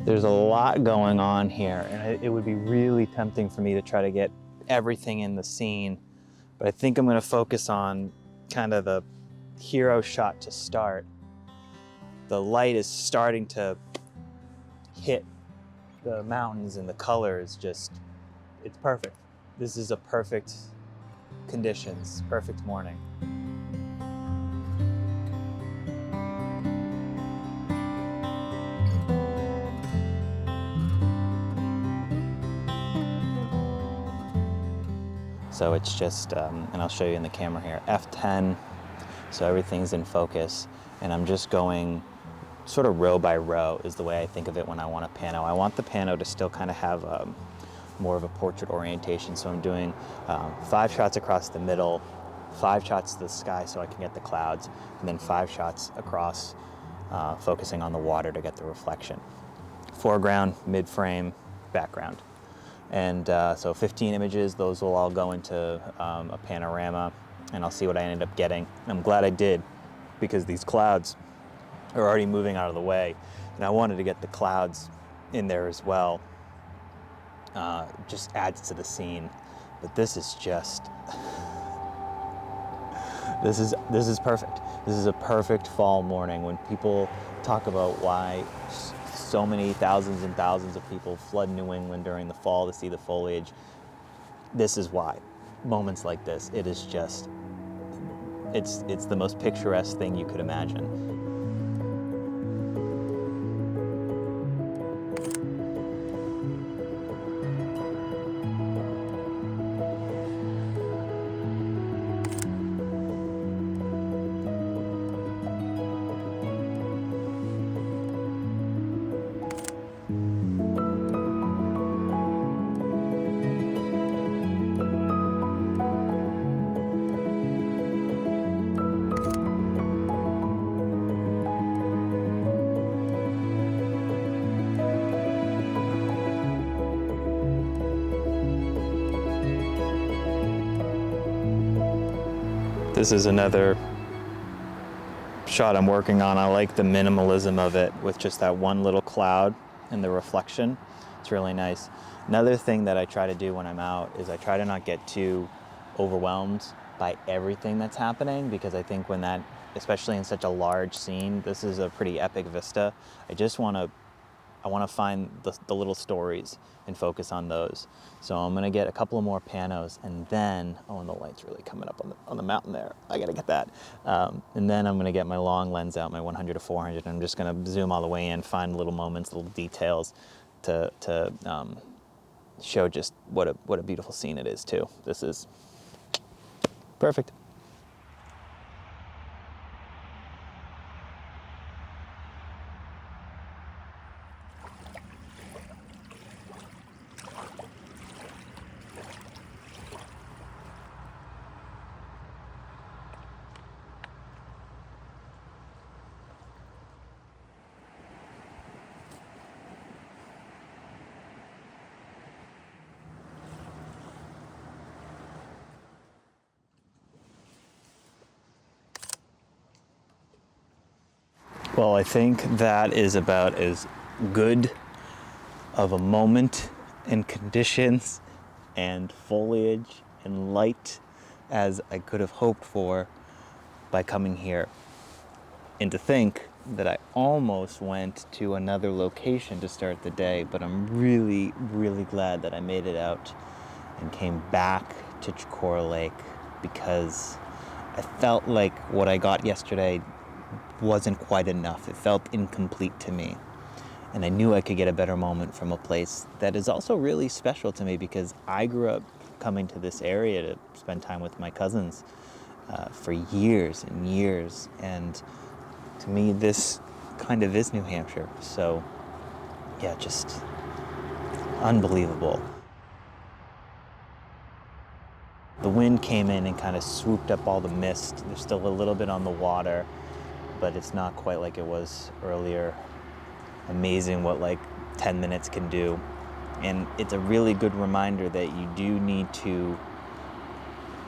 There's a lot going on here, and it would be really tempting for me to try to get everything in the scene, but I think I'm going to focus on kind of the hero shot to start. The light is starting to hit the mountains and the color is just, it's perfect. This is a perfect conditions, perfect morning. So it's just, and I'll show you in the camera here, F10, so everything's in focus, and I'm just going sort of row by row is the way I think of it when I want a pano. I want the pano to still kind of have more of a portrait orientation, so I'm doing 5 shots across the middle, 5 shots to the sky so I can get the clouds, and then 5 shots across, focusing on the water to get the reflection. Foreground, mid-frame, background. And so 15 images, those will all go into a panorama, and I'll see what I ended up getting. I'm glad I did, because these clouds are already moving out of the way, and I wanted to get the clouds in there as well. Just adds to the scene. But this is just, this is perfect. This is a perfect fall morning. When people talk about why so many thousands and thousands of people flood New England during the fall to see the foliage, this is why. Moments like this, it is just, it's the most picturesque thing you could imagine. This is another shot I'm working on. I like the minimalism of it with just that one little cloud and the reflection. It's really nice. Another thing that I try to do when I'm out is I try to not get too overwhelmed by everything that's happening, because I think when that, especially in such a large scene, this is a pretty epic vista. I want to find the little stories and focus on those. So I'm going to get a couple of more panos, and then, oh, and the light's really coming up on the mountain there. I got to get that. And then I'm going to get my long lens out, my 100 to 400, and I'm just going to zoom all the way in, find little moments, little details to show just what a beautiful scene it is too. This is perfect. Well, I think that is about as good of a moment and conditions and foliage and light as I could have hoped for by coming here. And to think that I almost went to another location to start the day, but I'm really, really glad that I made it out and came back to Chicora Lake, because I felt like what I got yesterday wasn't quite enough. It felt incomplete to me. And I knew I could get a better moment from a place that is also really special to me, because I grew up coming to this area to spend time with my cousins for years and years. And to me, this kind of is New Hampshire. So yeah, just unbelievable. The wind came in and kind of swooped up all the mist. There's still a little bit on the water, but it's not quite like it was earlier. Amazing what like 10 minutes can do. And it's a really good reminder that you do need to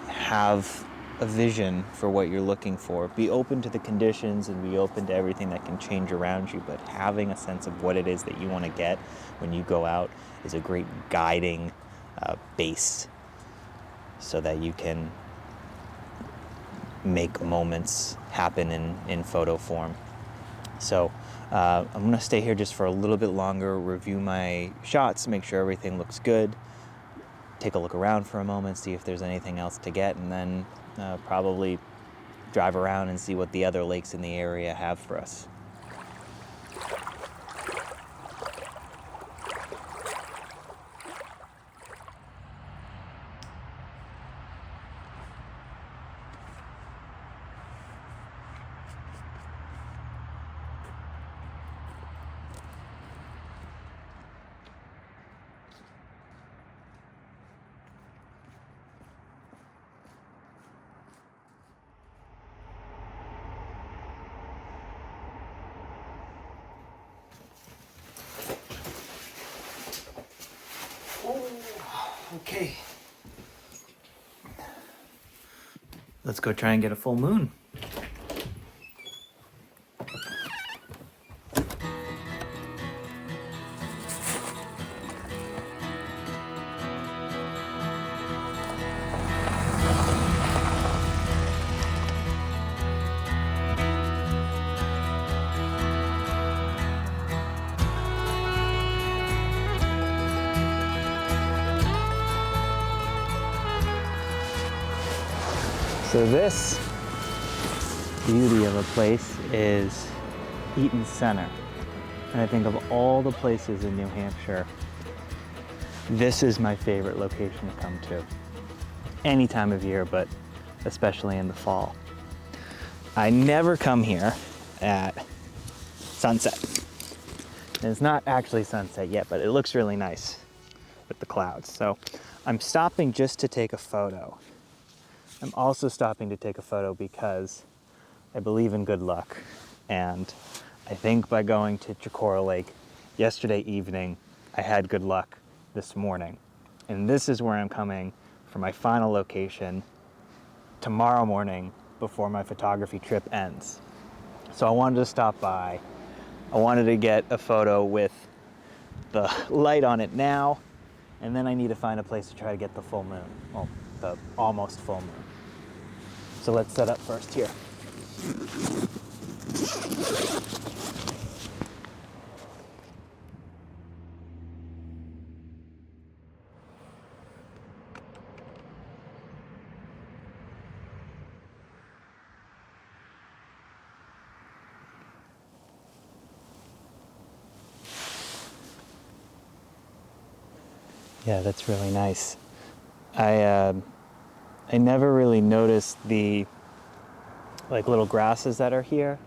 have a vision for what you're looking for. Be open to the conditions and be open to everything that can change around you, but having a sense of what it is that you want to get when you go out is a great guiding base so that you can make moments happen in photo form. So I'm going to stay here just for a little bit longer, review my shots, make sure everything looks good, take a look around for a moment, see if there's anything else to get, and then probably drive around and see what the other lakes in the area have for us. Okay. Let's go try and get a full moon. So this beauty of a place is Eaton Center. And I think of all the places in New Hampshire, this is my favorite location to come to. Any time of year, but especially in the fall. I never come here at sunset. And it's not actually sunset yet, but it looks really nice with the clouds. So I'm stopping just to take a photo. I'm also stopping to take a photo because I believe in good luck. And I think by going to Chicora Lake yesterday evening, I had good luck this morning. And this is where I'm coming for my final location tomorrow morning before my photography trip ends. So I wanted to stop by. I wanted to get a photo with the light on it now, and then I need to find a place to try to get the full moon. Well, the almost full moon. So let's set up first here. Yeah, that's really nice. I never really noticed the little grasses that are here.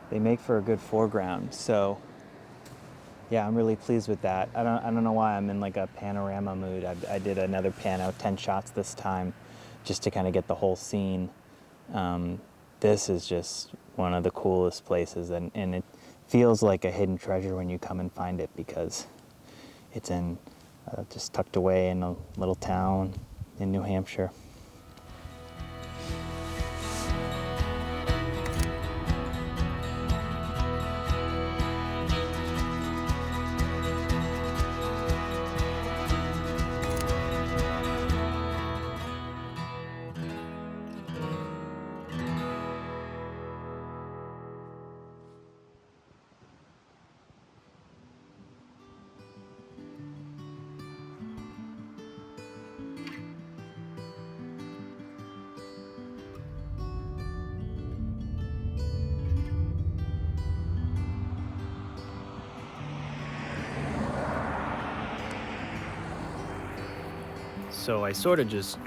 They make for a good foreground. So yeah, I'm really pleased with that. I don't know why I'm in like a panorama mood. I did another pano, 10 shots this time, just to kind of get the whole scene. This is just one of the coolest places, and it feels like a hidden treasure when you come and find it, because it's in just tucked away in a little town in New Hampshire. So I sort of just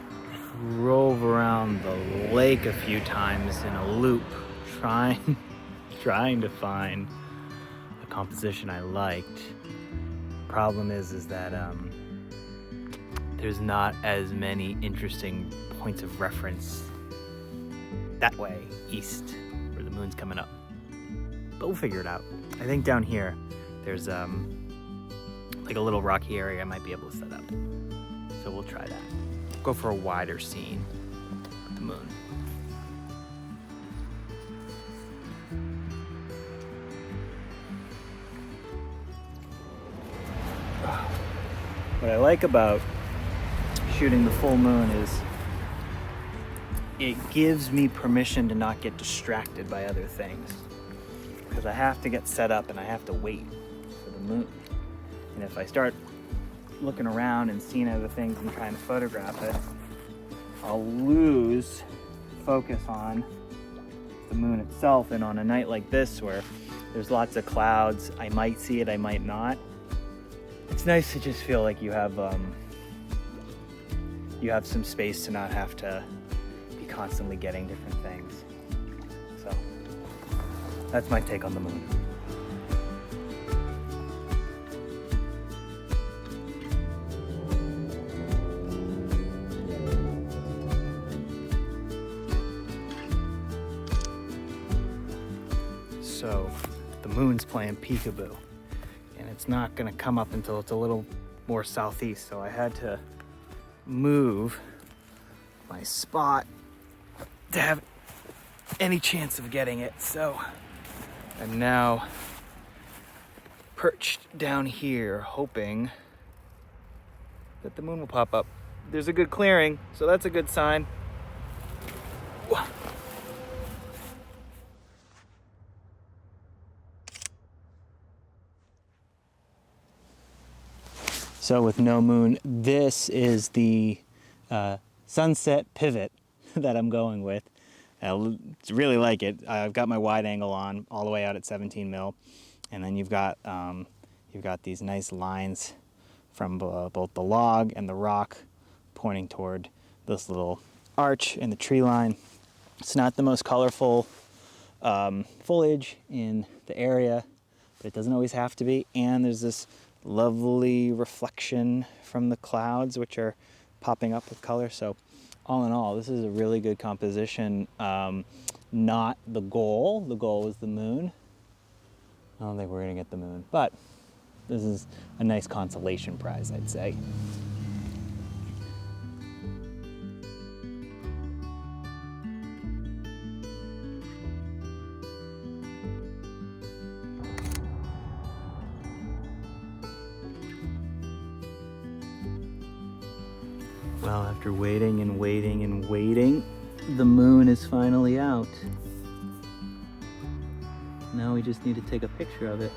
drove around the lake a few times in a loop, trying to find a composition I liked. Problem is that there's not as many interesting points of reference that way, east, where the moon's coming up. But we'll figure it out. I think down here, there's like a little rocky area I might be able to set up. So we'll try that. Go for a wider scene with the moon. What I like about shooting the full moon is it gives me permission to not get distracted by other things, because I have to get set up and I have to wait for the moon. And if I start looking around and seeing other things and trying to photograph it, I'll lose focus on the moon itself. And on a night like this where there's lots of clouds, I might see it, I might not. It's nice to just feel like you have some space to not have to be constantly getting different things. So that's my take on the moon. So the moon's playing peekaboo, and it's not gonna come up until it's a little more southeast. So I had to move my spot to have any chance of getting it. So I'm now perched down here, hoping that the moon will pop up. There's a good clearing, so that's a good sign. So with no moon, this is the sunset pivot that I'm going with. I really like it. I've got my wide angle on all the way out at 17 mil, and then you've got these nice lines from both the log and the rock pointing toward this little arch in the tree line. It's not the most colorful foliage in the area, but it doesn't always have to be. And there's this lovely reflection from the clouds, which are popping up with color. So all in all, this is a really good composition. Not the goal. The goal was the moon. I don't think we're gonna get the moon, but this is a nice consolation prize, I'd say. Well, after waiting and waiting and waiting, the moon is finally out. Now we just need to take a picture of it.